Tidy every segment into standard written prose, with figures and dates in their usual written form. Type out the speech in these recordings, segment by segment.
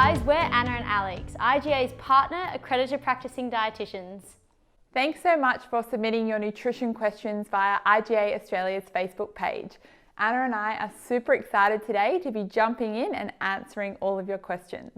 guys, we're Anna and Alex, IGA's partner, accredited practicing dietitians. Thanks so much for submitting your nutrition questions via IGA Australia's Facebook page. Anna and I are super excited today to be jumping in and answering all of your questions.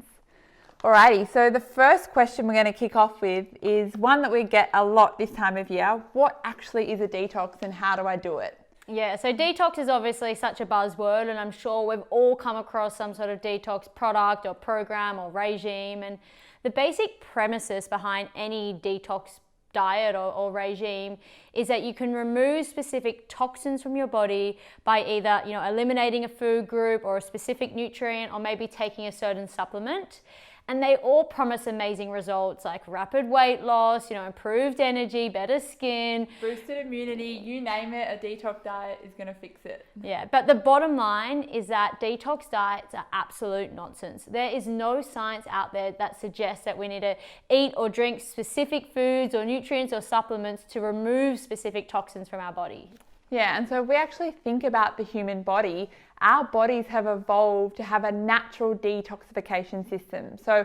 Alrighty, so the first question we're going to kick off with is one that we get a lot this time of year. What actually is a detox and how do I do it? Yeah, so detox is obviously such a buzzword, and I'm sure we've all come across some sort of detox product or program or regime. And the basic premises behind any detox diet or regime is that you can remove specific toxins from your body by either, eliminating a food group or a specific nutrient, or maybe taking a certain supplement. And they all promise amazing results like rapid weight loss, improved energy, better skin, boosted immunity, you name it, a detox diet is going to fix it. Yeah, but the bottom line is that detox diets are absolute nonsense. There is no science out there that suggests that we need to eat or drink specific foods or nutrients or supplements to remove specific toxins from our body. Yeah, and so if we actually think about the human body, our bodies have evolved to have a natural detoxification system. So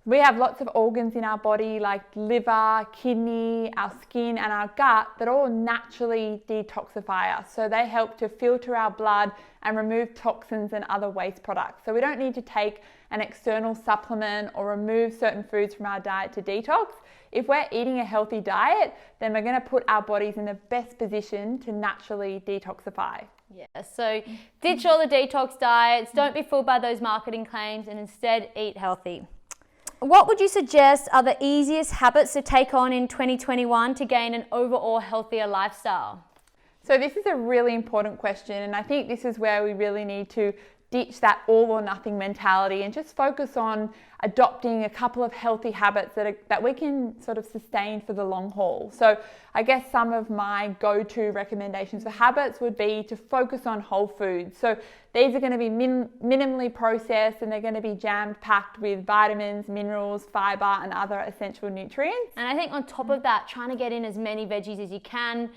we have lots of organs in our body like liver, kidney, our skin and our gut that all naturally detoxify us. So they help to filter our blood and remove toxins and other waste products. So we don't need to take an external supplement or remove certain foods from our diet to detox. If we're eating a healthy diet, then we're going to put our bodies in the best position to naturally detoxify. Yeah, so ditch all the detox diets, don't be fooled by those marketing claims, and instead eat healthy. What would you suggest are the easiest habits to take on in 2021 to gain an overall healthier lifestyle? So this is a really important question, and I think this is where we really need to ditch that all or nothing mentality and just focus on adopting a couple of healthy habits that we can sort of sustain for the long haul. So I guess some of my go-to recommendations for habits would be to focus on whole foods. So these are going to be minimally processed, and they're going to be jam-packed with vitamins, minerals, fiber and other essential nutrients. And I think on top of that, trying to get in as many veggies as you can.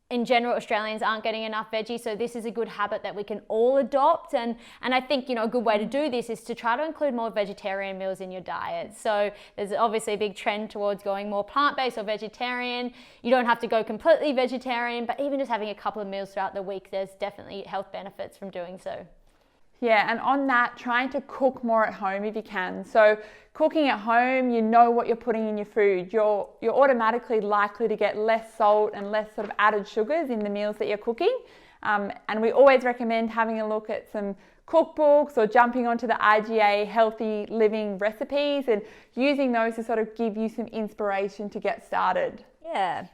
In general, Australians aren't getting enough veggies, so this is a good habit that we can all adopt. And I think, a good way to do this is to try to include more vegetarian meals in your diet. So there's obviously a big trend towards going more plant-based or vegetarian. You don't have to go completely vegetarian, but even just having a couple of meals throughout the week, there's definitely health benefits from doing so. Yeah, and on that, trying to cook more at home if you can. So cooking at home, you know what you're putting in your food. You're automatically likely to get less salt and less sort of added sugars in the meals that you're cooking. And we always recommend having a look at some cookbooks or jumping onto the IGA healthy living recipes and using those to sort of give you some inspiration to get started. Yeah.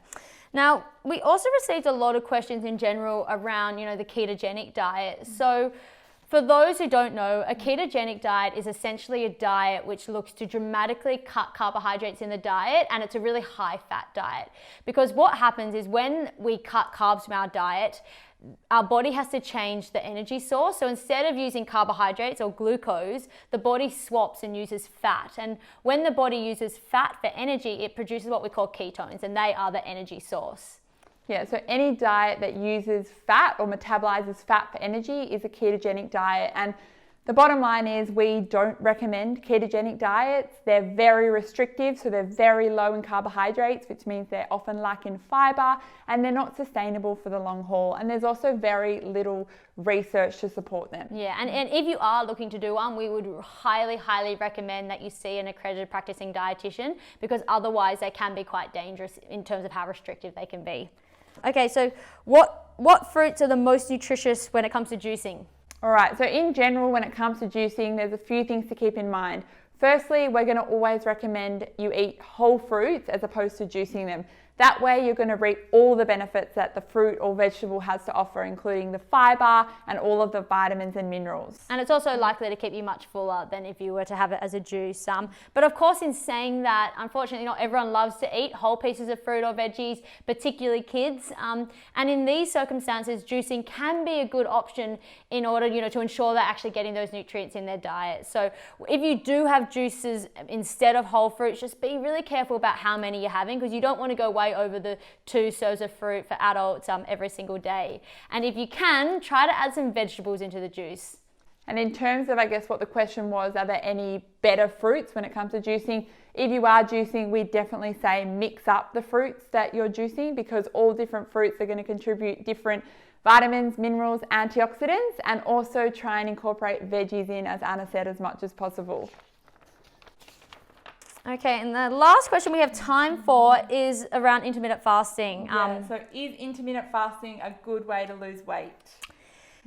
Now, we also received a lot of questions in general around, the ketogenic diet. So for those who don't know, a ketogenic diet is essentially a diet which looks to dramatically cut carbohydrates in the diet, and it's a really high fat diet. Because what happens is when we cut carbs from our diet, our body has to change the energy source. So instead of using carbohydrates or glucose, the body swaps and uses fat. And when the body uses fat for energy, it produces what we call ketones, and they are the energy source. Yeah, so any diet that uses fat or metabolizes fat for energy is a ketogenic diet. And the bottom line is we don't recommend ketogenic diets. They're very restrictive, so they're very low in carbohydrates, which means they're often lack in fiber, and they're not sustainable for the long haul. And there's also very little research to support them. Yeah, and if you are looking to do one, we would highly, highly recommend that you see an accredited practicing dietitian, because otherwise they can be quite dangerous in terms of how restrictive they can be. Okay, so what fruits are the most nutritious when it comes to juicing? All right, so in general, when it comes to juicing, there's a few things to keep in mind. Firstly, we're going to always recommend you eat whole fruits as opposed to juicing them. That way you're going to reap all the benefits that the fruit or vegetable has to offer, including the fiber and all of the vitamins and minerals. And it's also likely to keep you much fuller than if you were to have it as a juice. But of course, in saying that, unfortunately, not everyone loves to eat whole pieces of fruit or veggies, particularly kids. And in these circumstances, juicing can be a good option in order, to ensure they're actually getting those nutrients in their diet. So if you do have juices instead of whole fruits, just be really careful about how many you're having, because you don't want to go way over the 2 serves of fruit for adults every single day. And if you can, try to add some vegetables into the juice. And in terms of, I guess, what the question was, are there any better fruits when it comes to juicing? If you are juicing, we definitely say mix up the fruits that you're juicing, because all different fruits are going to contribute different vitamins, minerals, antioxidants, and also try and incorporate veggies in, as Anna said, as much as possible. Okay, and the last question we have time for is around intermittent fasting. So is intermittent fasting a good way to lose weight?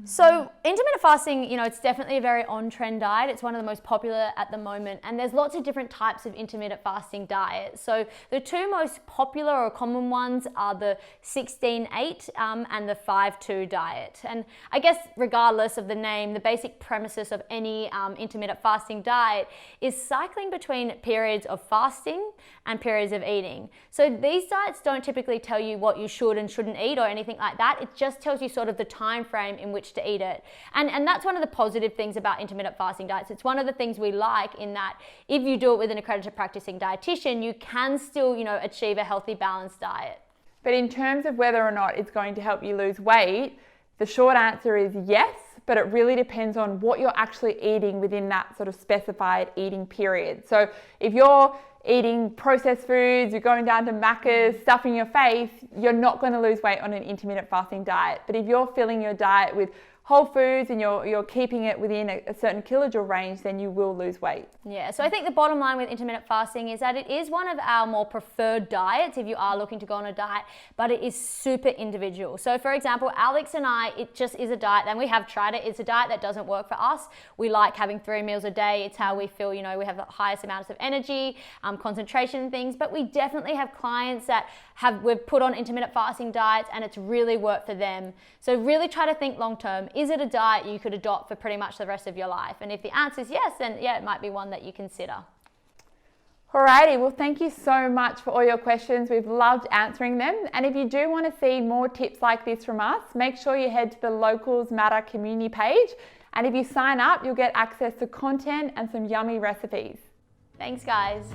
So intermittent fasting, it's definitely a very on-trend diet. It's one of the most popular at the moment, and there's lots of different types of intermittent fasting diets. So the two most popular or common ones are the 16-8 and the 5-2 diet. And I guess regardless of the name, the basic premises of any intermittent fasting diet is cycling between periods of fasting and periods of eating. So these diets don't typically tell you what you should and shouldn't eat or anything like that. It just tells you sort of the time frame in which to eat it. And that's one of the positive things about intermittent fasting diets. It's one of the things we like, in that if you do it with an accredited practicing dietitian, you can still, achieve a healthy, balanced diet. But in terms of whether or not it's going to help you lose weight, the short answer is yes, but it really depends on what you're actually eating within that sort of specified eating period. So if you're eating processed foods, you're going down to Macca's, stuffing your face, you're not going to lose weight on an intermittent fasting diet. But if you're filling your diet with whole foods and you're keeping it within a certain kilojoule range, then you will lose weight. Yeah, so I think the bottom line with intermittent fasting is that it is one of our more preferred diets if you are looking to go on a diet, but it is super individual. So for example, Alex and I, it just is a diet, and we have tried it. It's a diet that doesn't work for us. We like having 3 meals a day. It's how we feel, we have the highest amounts of energy, concentration and things, but we definitely have clients that we've put on intermittent fasting diets and it's really worked for them. So really try to think long term. Is it a diet you could adopt for pretty much the rest of your life? And if the answer is yes, then yeah, it might be one that you consider. Alrighty, well, thank you so much for all your questions. We've loved answering them. And if you do want to see more tips like this from us, make sure you head to the Locals Matter community page. And if you sign up, you'll get access to content and some yummy recipes. Thanks, guys.